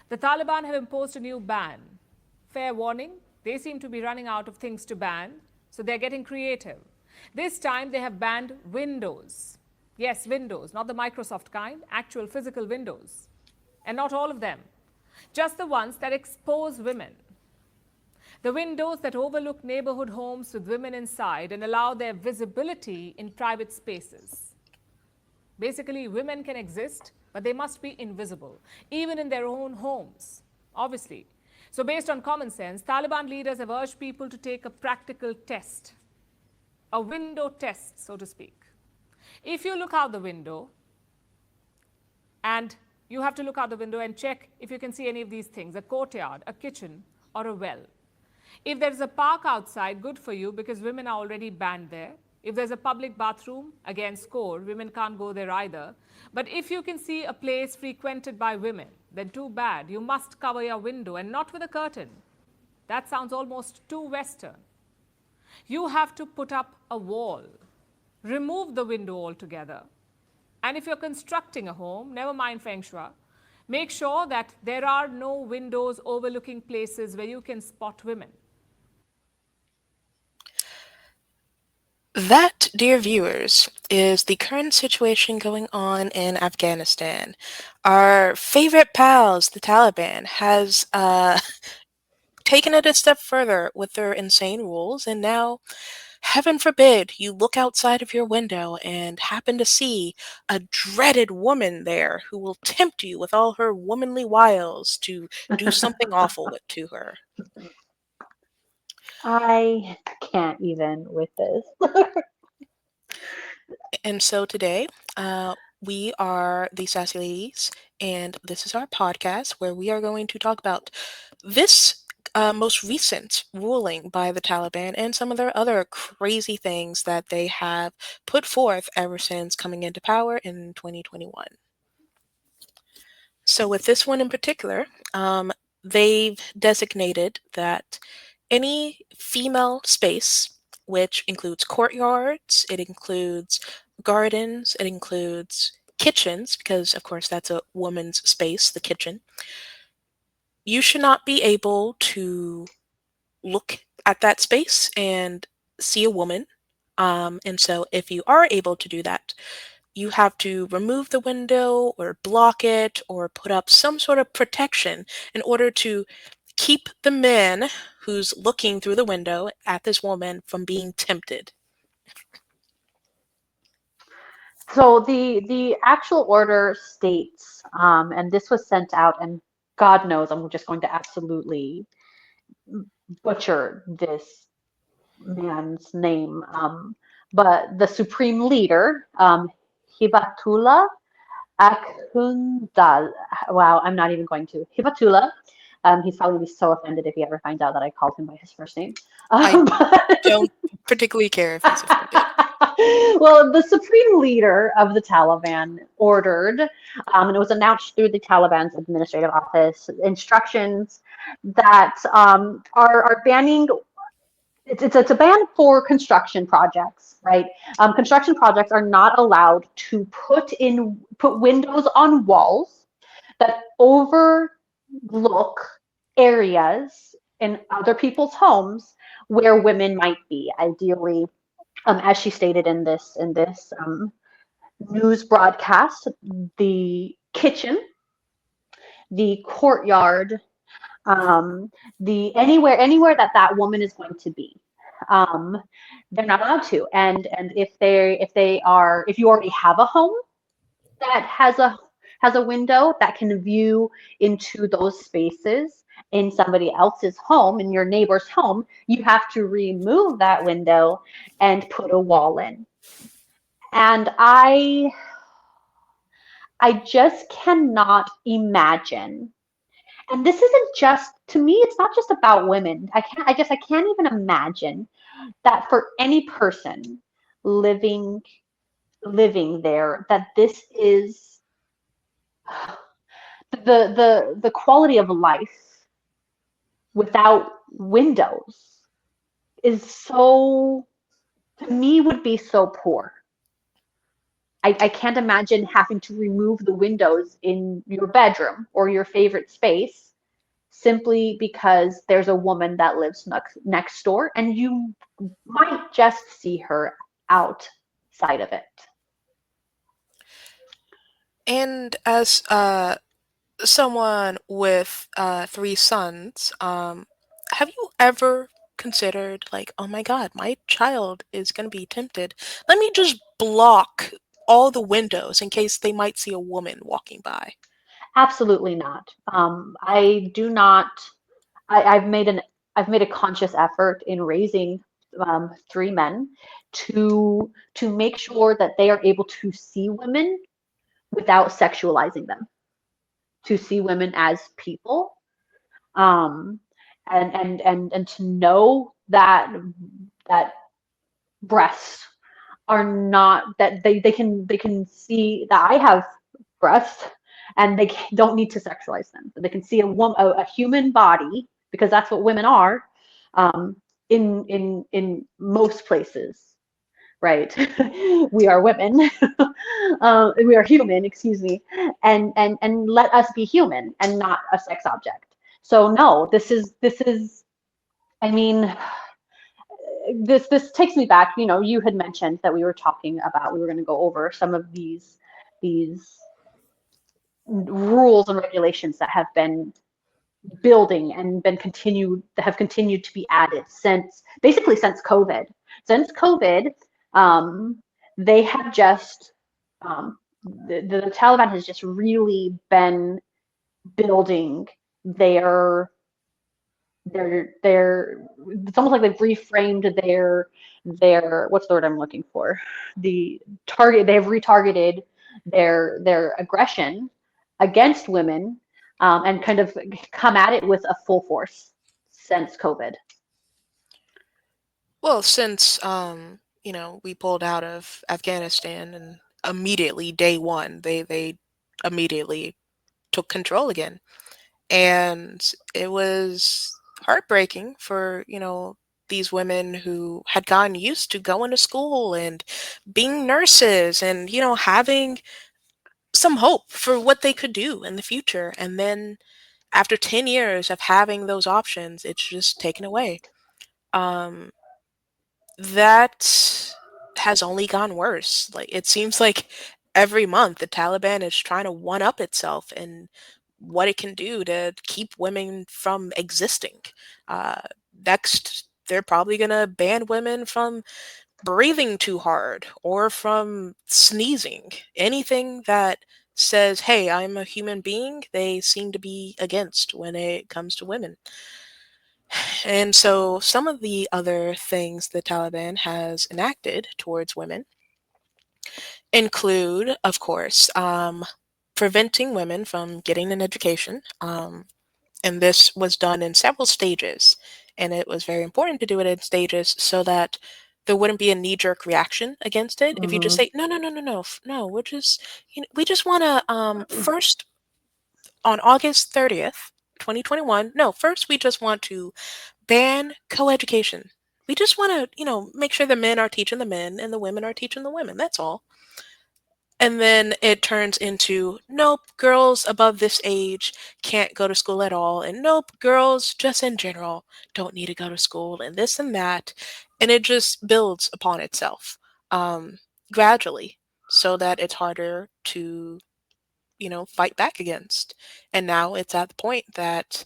The Taliban have imposed a new ban. Fair warning, they seem to be running out of things to ban, so they're getting creative. This time they have banned windows. Yes, windows, not the Microsoft kind, actual physical windows. And not all of them, just the ones that expose women. The windows that overlook neighborhood homes with women inside and allow their visibility in private spaces. Basically, women can exist, but they must be invisible, even in their own homes, obviously. So, based on common sense, Taliban leaders have urged people to take a practical test, a window test, so to speak. If you look out the window, and you have to look out the window and check if you can see any of these things, a courtyard, a kitchen, or a well. If there's a park outside, good for you because women are already banned there. If there's a public bathroom, again, score, women can't go there either. But if you can see a place frequented by women, then too bad. You must cover your window and not with a curtain. That sounds almost too Western. You have to put up a wall, remove the window altogether. And if you're constructing a home, never mind feng shui, make sure that there are no windows overlooking places where you can spot women. That, dear viewers, is the current situation going on in Afghanistan. Our favorite pals, the Taliban, has taken it a step further with their insane rules, and now, heaven forbid, you look outside of your window and happen to see a dreaded woman there who will tempt you with all her womanly wiles to do something awful to her. I can't even with this. And so today, we are the Sassy Ladies, and this is our podcast where we are going to talk about this most recent ruling by the Taliban and some of their other crazy things that they have put forth ever since coming into power in 2021. So, with this one in particular, they've designated that any female space, which includes courtyards, it includes gardens, it includes kitchens, because of course that's a woman's space, the kitchen, you should not be able to look at that space and see a woman. And so, if you are able to do that, you have to remove the window or block it or put up some sort of protection in order to keep the man who's looking through the window at this woman from being tempted. So the actual order states, and this was sent out, and God knows I'm just going to absolutely butcher this man's name. But the supreme leader, Hibatullah Akhundal. Wow, I'm not even going to. Hibatullah. He's probably gonna be so offended if he ever finds out that I called him by his first name. I But don't particularly care if he's offended. well, the supreme leader of the Taliban ordered, and it was announced through the Taliban's administrative office, instructions that are banning. It's a ban for construction projects, right? Construction projects are not allowed to put windows on walls that overlook areas in other people's homes where women might be. Ideally, as she stated in this news broadcast, the kitchen, the courtyard, the anywhere that woman is going to be, um, they're not allowed to. And if you already have a home that has a window that can view into those spaces in somebody else's home, in your neighbor's home, you have to remove that window and put a wall in. And I just cannot imagine. And this isn't just, to me, it's not just about women. I can't even imagine that for any person living living there, that this is the quality of life without windows is so, to me, would be so poor. I can't imagine having to remove the windows in your bedroom or your favorite space simply because there's a woman that lives next door and you might just see her outside of it. And as someone with 3 sons, have you ever considered, like, oh my God, my child is going to be tempted? Let me just block all the windows in case they might see a woman walking by. Absolutely not. I do not. I've made a conscious effort in raising 3 men to make sure that they are able to see women without sexualizing them, to see women as people, um, and to know that breasts are not, that they can see that I have breasts and they don't need to sexualize them. They can see a human body, because that's what women are, um, in most places, right? We are women. We are human, excuse me, and let us be human and not a sex object. So no, this is. I mean, this takes me back. You had mentioned that we were going to go over some of these rules and regulations that have been building and have continued to be added since COVID. Since COVID, um, they have just the Taliban has just really been building their it's almost like they've reframed their what's the word I'm looking for? The target. They have retargeted their aggression against women, and kind of come at it with a full force since COVID. Well, since we pulled out of Afghanistan, and immediately day one, they immediately took control again. And it was heartbreaking for, these women who had gotten used to going to school and being nurses and, having some hope for what they could do in the future. And then after 10 years of having those options, it's just taken away. Um, that has only gone worse. Like, it seems like every month the Taliban is trying to one up itself and what it can do to keep women from existing. Uh, Next, they're probably going to ban women from breathing too hard or from sneezing. Anything that says, hey, I'm a human being, they seem to be against when it comes to women. And so some of the other things the Taliban has enacted towards women include, of course, preventing women from getting an education. And this was done in several stages. And it was very important to do it in stages so that there wouldn't be a knee-jerk reaction against it. If you just Mm-hmm. say, no, no, no, no, no, no, we just want to, first, on August 30th, 2021, no, first we just want to ban coeducation. We just want to, make sure the men are teaching the men and the women are teaching the women. That's all. And then it turns into, nope, girls above this age can't go to school at all. And nope, girls just in general don't need to go to school and this and that. And it just builds upon itself gradually so that it's harder to, fight back against. And now it's at the point that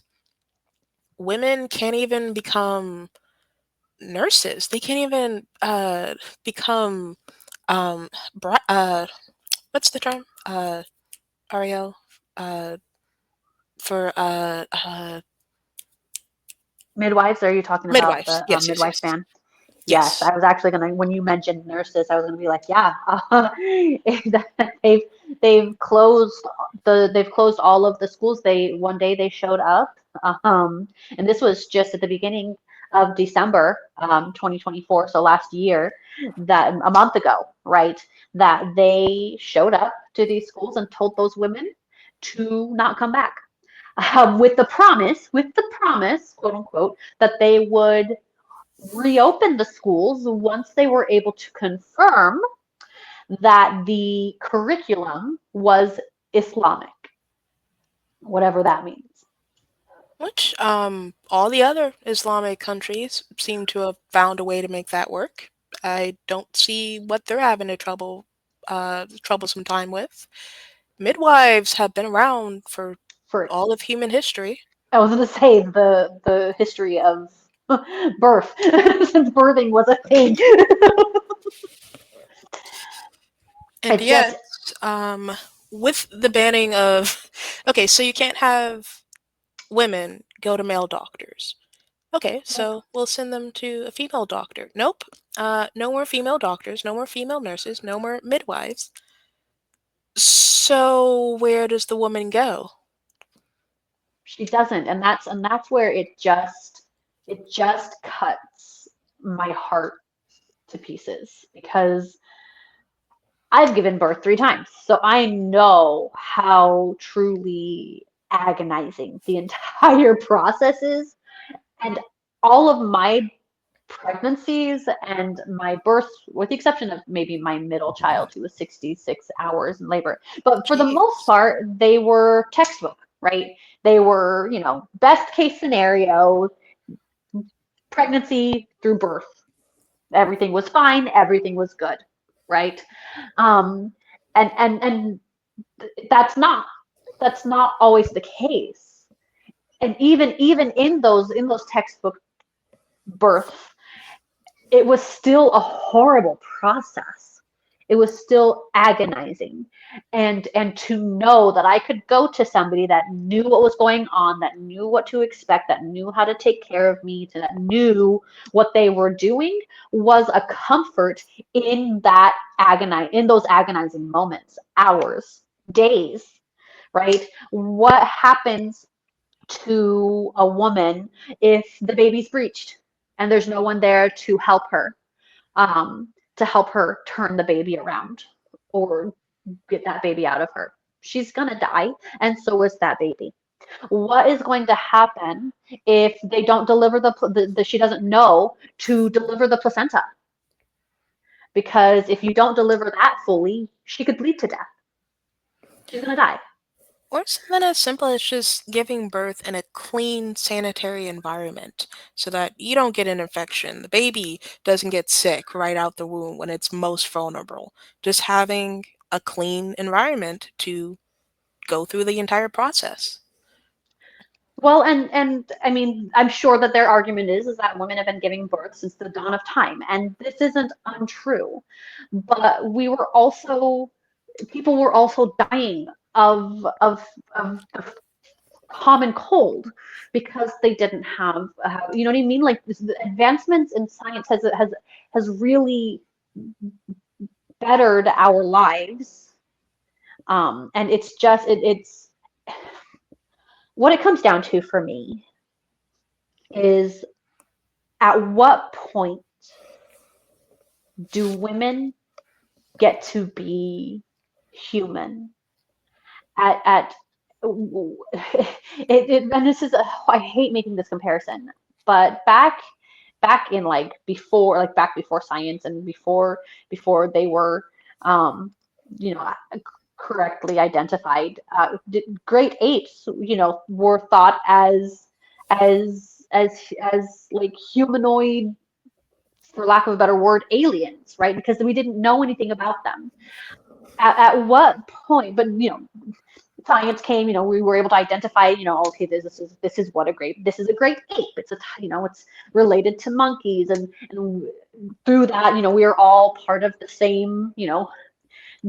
women can't even become nurses. They can't even become what's the term? Ariel, uh, for Midwives? Are you talking about midwives. the Yes, yes, midwife yes, ban? Yes, yes. I was actually gonna. When you mentioned nurses, I was gonna be like, yeah, they've they've closed all of the schools. One day they showed up, and this was just at the beginning of December, 2024, so last year, that a month ago, right? That they showed up to these schools and told those women to not come back, with the promise, quote unquote, that they would reopen the schools once they were able to confirm that the curriculum was Islamic, whatever that means. Which all the other Islamic countries seem to have found a way to make that work. I don't see what they're having a troublesome time with. Midwives have been around for For all of human history. I was going to say the history of birth, since birthing was a thing. And It's yet, just um, with the banning of, okay, so you can't have women go to male doctors. Okay, nope. so we'll send them to a female doctor. Nope. No more female doctors, no more female nurses, no more midwives. So where does the woman go? She doesn't, and that's where it just cuts my heart to pieces because I've given birth 3 times, so I know how truly agonizing the entire process is, and all of my pregnancies and my births, with the exception of maybe my middle child who was 66 hours in labor. But for the most Jeez. part, they were textbook, right? They were, best case scenario, pregnancy through birth. Everything was fine, everything was good, right? Um, and that's not always the case. And even in those textbook births, it was still a horrible process. It was still agonizing. And to know that I could go to somebody that knew what was going on, that knew what to expect, that knew how to take care of me, that knew what they were doing was a comfort in those agonizing moments, hours, days, right? What happens to a woman if the baby's breached and there's no one there to help her turn the baby around or get that baby out of her? She's gonna die, and so is that baby. What is going to happen if they don't deliver she doesn't know to deliver the placenta? Because if you don't deliver that fully, she could bleed to death. She's gonna die. Or something as simple as just giving birth in a clean, sanitary environment so that you don't get an infection. The baby doesn't get sick right out the womb when it's most vulnerable. Just having a clean environment to go through the entire process. Well, and I mean, I'm sure that their argument is that women have been giving birth since the dawn of time, and this isn't untrue. But people were also dying of the common cold because they didn't have, you know what I mean? Like the advancements in science has really bettered our lives, and it's just it's what it comes down to for me is, at what point do women get to be human? At and this is I hate making this comparison, but back in back before science and before they were um, you know correctly identified, great apes were thought as like humanoid, for lack of a better word, aliens, right? Because we didn't know anything about them. At what point? But science came. We were able to identify. Okay, this is a great ape. It's related to monkeys, and through that, we are all part of the same,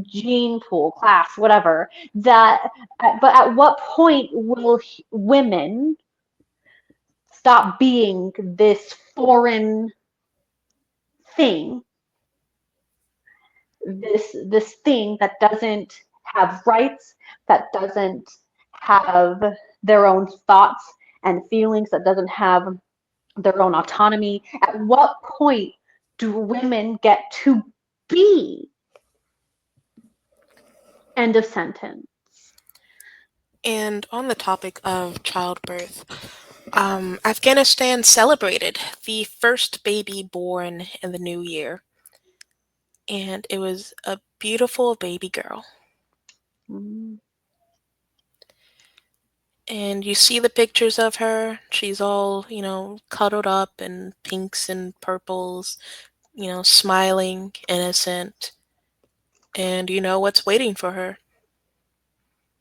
gene pool, class, whatever. But at what point will women stop being this foreign thing, this thing that doesn't have rights, that doesn't have their own thoughts and feelings, that doesn't have their own autonomy? At what point do women get to be? End of sentence. And on the topic of childbirth, Afghanistan celebrated the first baby born in the new year, and it was a beautiful baby girl. Mm, And you see the pictures of her. She's all, cuddled up in pinks and purples, smiling, innocent. And you know what's waiting for her.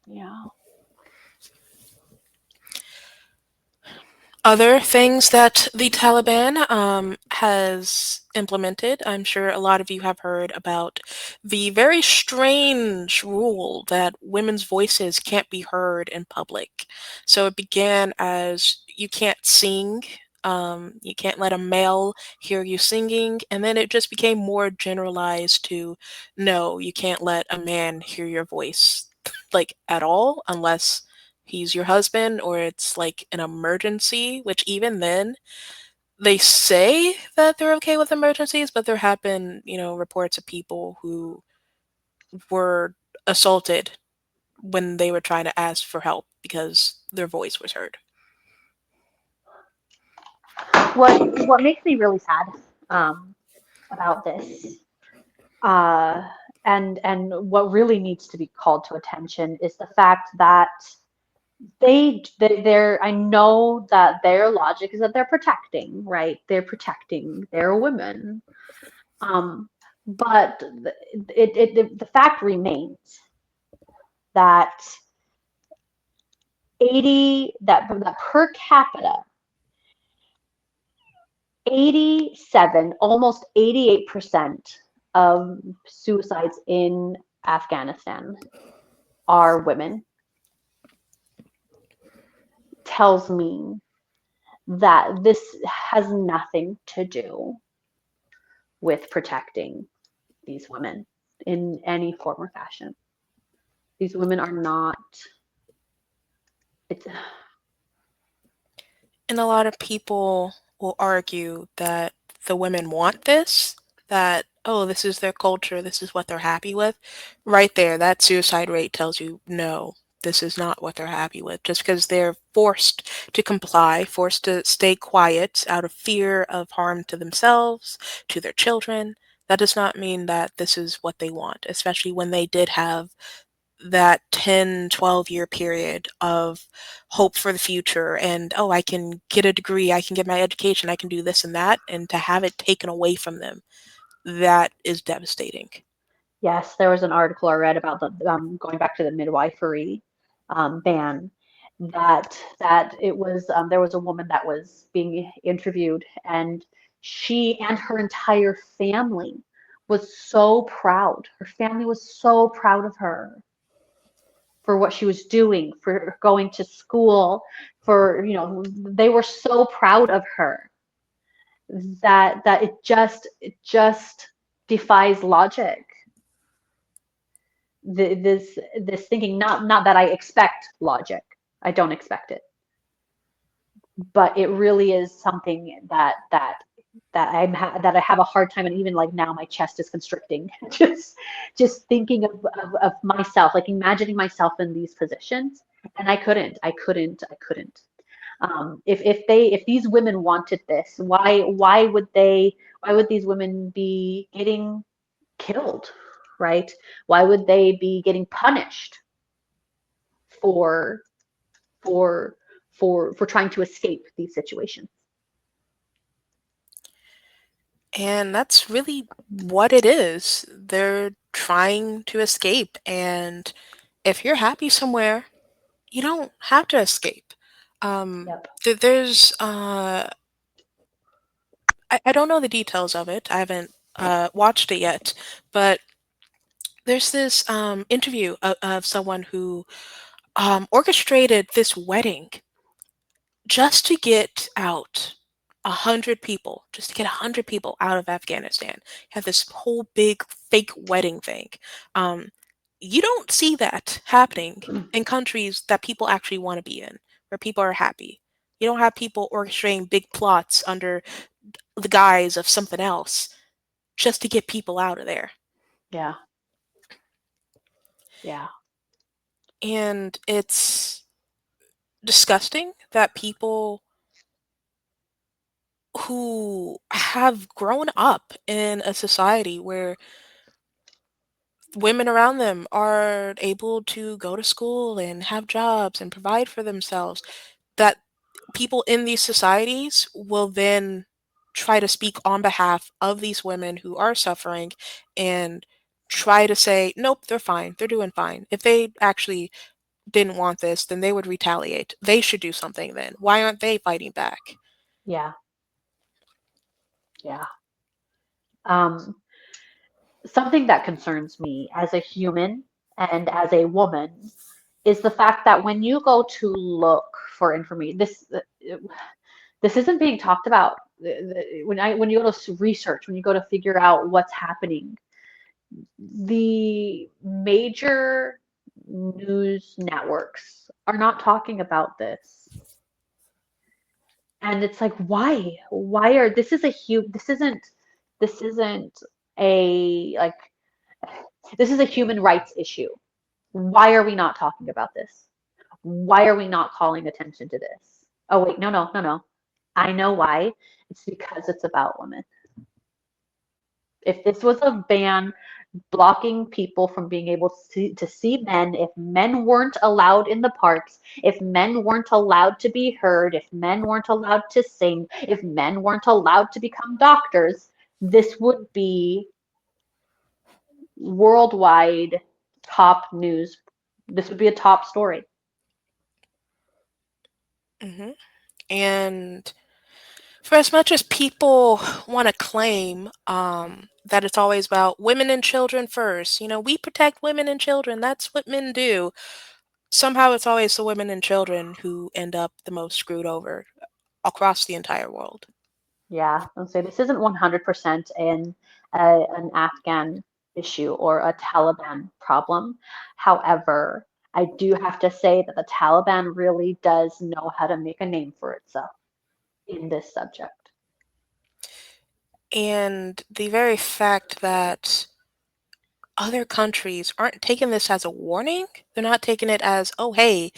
yeah. Other things that the Taliban has implemented, I'm sure a lot of you have heard about the very strange rule that women's voices can't be heard in public. So it began as you can't sing, you can't let a male hear you singing, and then it just became more generalized to no, you can't let a man hear your voice like at all unless he's your husband or it's like an emergency, which even then they say that they're okay with emergencies, but there have been, reports of people who were assaulted when they were trying to ask for help because their voice was heard. What makes me really sad um, about this, uh, and what really needs to be called to attention is the fact that they're I know that their logic is that they're protecting, right? They're protecting their women. Um, but the fact remains that 80 that per capita 87, almost 88% of suicides in Afghanistan are women, tells me that this has nothing to do with protecting these women in any form or fashion. These women are not, it's, And a lot of people will argue that the women want this, that, oh, this is their culture, this is what they're happy with. Right there, that suicide rate tells you, no, this is not what they're happy with. Just because they're forced to comply, forced to stay quiet out of fear of harm to themselves, to their children, that does not mean that this is what they want, especially when they did have that 10-12 year period of hope for the future and oh, I can get a degree, I can get my education, I can do this and that, and to have it taken away from them, that is devastating. yes, there was an article I read about the going back to the midwifery ban. That it was there was a woman that was being interviewed, and she and her entire family was so proud. Her family was so proud of her for what she was doing, for going to school, for they were so proud of her that it just defies logic. This thinking, not that I expect logic, I don't expect it, but it really is something that I have a hard time, and even like now my chest is constricting just thinking of myself, like imagining myself in these positions, and I couldn't. If these women wanted this, why would these women be getting killed, right? Why would they be getting punished for for for trying to escape these situations? And that's really what it is. They're trying to escape, and if you're happy somewhere, you don't have to escape. Yep. There's I don't know the details of it. I haven't watched it yet, but there's this interview of someone who orchestrated this wedding just to get out 100 people, just to get 100 people out of Afghanistan. Had this whole big fake wedding thing. Um, you don't see that happening in countries that people actually want to be in, where people are happy. You don't have people orchestrating big plots under the guise of something else just to get people out of there. Yeah. Yeah. And it's disgusting that people who have grown up in a society where women around them are able to go to school and have jobs and provide for themselves, that people in these societies will then try to speak on behalf of these women who are suffering and try to say, nope, they're fine. They're doing fine. If they actually didn't want this, then they would retaliate. They should do something then. Why aren't they fighting back? Yeah, yeah. Um, Something that concerns me as a human and as a woman is the fact that when you go to look for information, this isn't being talked about. When you go to research, when you go to figure out what's happening, the major news networks are not talking about this. And it's like, why? Why are this isn't a like this is a human rights issue. Why are we not talking about this? Why are we not calling attention to this? Oh wait, no, no, no, no. I know why. It's because it's about women. If this was a ban blocking people from being able to see men, if men weren't allowed in the parks, if men weren't allowed to be heard, if men weren't allowed to sing, if men weren't allowed to become doctors, this would be worldwide top news. This would be a top story. Hmm. And for as much as people want to claim that it's always about women and children first, we protect women and children, that's what men do. Somehow it's always the women and children who end up the most screwed over across the entire world. Yeah, and so this isn't 100% an Afghan issue or a Taliban problem. However, I do have to say that the Taliban really does know how to make a name for itself in this subject. And the very fact that other countries aren't taking this as a warning. They're not taking it as, oh, hey,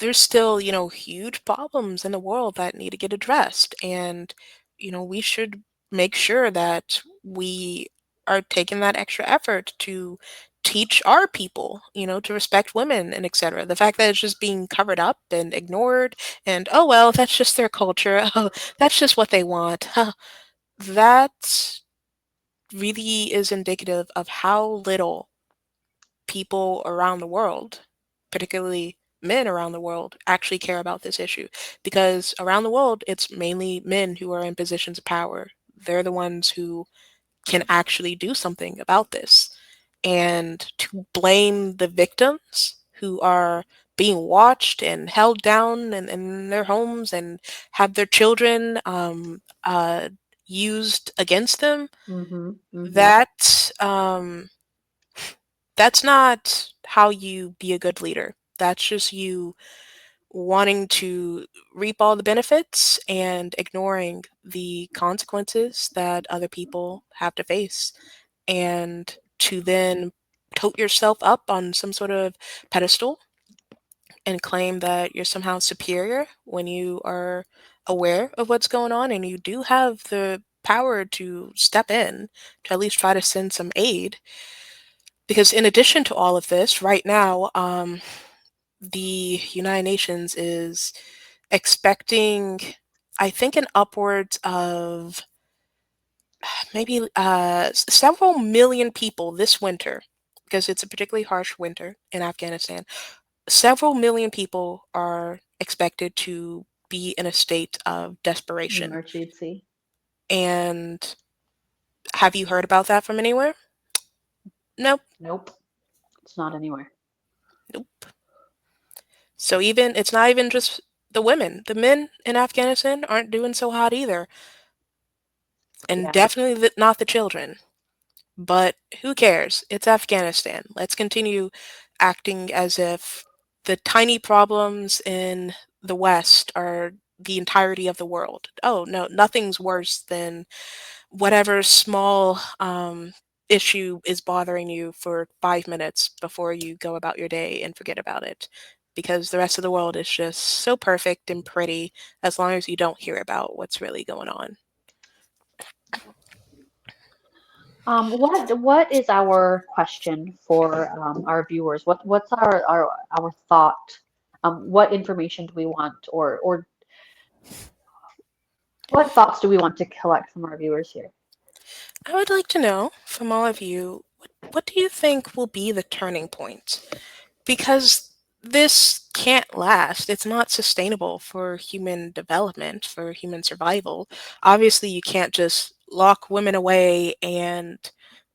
there's still, huge problems in the world that need to get addressed. And, we should make sure that we are taking that extra effort to teach our people, to respect women and etc. The fact that it's just being covered up and ignored and, oh, well, that's just their culture. Oh, that's just what they want. Huh. That really is indicative of how little people around the world, particularly men around the world, actually care about this issue. Because around the world, it's mainly men who are in positions of power. They're the ones who can actually do something about this. And to blame the victims who are being watched and held down in their homes and have their children used against them, Mm-hmm, mm-hmm. that that's not how you be a good leader. That's just you wanting to reap all the benefits and ignoring the consequences that other people have to face. And to then tote yourself up on some sort of pedestal and claim that you're somehow superior when you are aware of what's going on and you do have the power to step in to at least try to send some aid. Because in addition to all of this, right now, the United Nations is expecting, I think, an upwards of maybe several million people this winter, because it's a particularly harsh winter in Afghanistan. Several million people are expected to be in a state of desperation. Emergency. And have you heard about that from anywhere? Nope. Nope, it's not anywhere. Nope. So even it's not even just the women. The men in Afghanistan aren't doing so hot either. And Yeah. definitely not the children. But who cares? It's Afghanistan. Let's continue acting as if the tiny problems in the West are the entirety of the world. Oh, no, nothing's worse than whatever small issue is bothering you for 5 minutes before you go about your day and forget about it. Because the rest of the world is just so perfect and pretty as long as you don't hear about what's really going on. What is our question for our viewers? What's our thought? What information do we want, or what thoughts do we want to collect from our viewers here? I would like to know from all of you, what do you think will be the turning point? Because this can't last. It's not sustainable for human development, for human survival. Obviously, you can't just lock women away and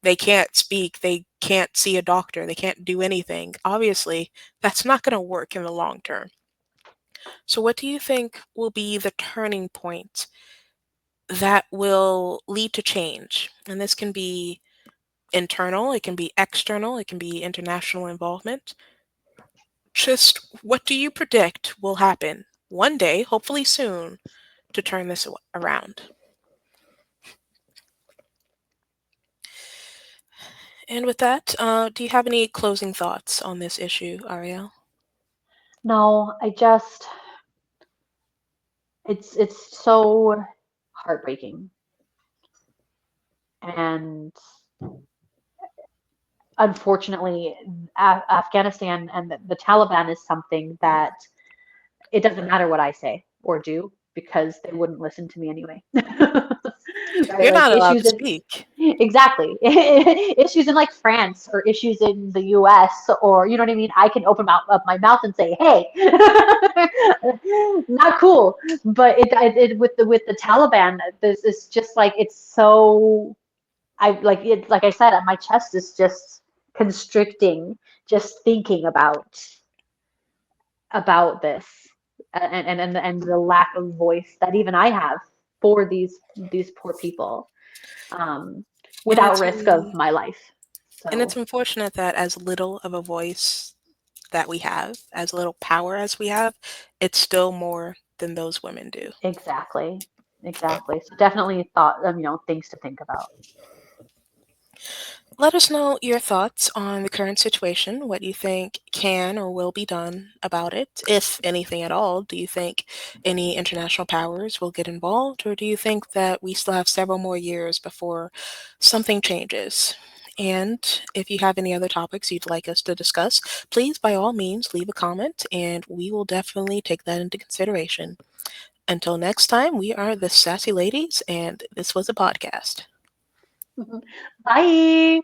they can't speak, they can't see a doctor, they can't do anything. Obviously, that's not going to work in the long term. So, what do you think will be the turning point that will lead to change? And this can be internal, it can be external, it can be international involvement. Just what do you predict will happen one day, hopefully soon, to turn this around? And with that, do you have any closing thoughts on this issue, Ariel? No, it's so heartbreaking, and unfortunately, Afghanistan and the Taliban is something that it doesn't matter what I say or do because they wouldn't listen to me anyway. Right? You're Like not allowed to issues in speak. exactly issues in like France or issues in the US, or you know what I mean. I can open up my mouth and say, "Hey, not cool." But it with the Taliban, this is just like it's so I like it. Like I said, my chest is just constricting just thinking about this, and the lack of voice that even I have for these poor people, um, And without risk of my life. it's So unfortunate that as little of a voice that we have, as little power as we have, it's still more than those women do. exactly, exactly. So definitely thought, things to think about. Let us know your thoughts on the current situation, what you think can or will be done about it, if anything at all. Do you think any international powers will get involved, or do you think that we still have several more years before something changes? And if you have any other topics you'd like us to discuss, please by all means leave a comment and we will definitely take that into consideration. Until next time, we are the Sassy Ladies, and this was a podcast. Bye.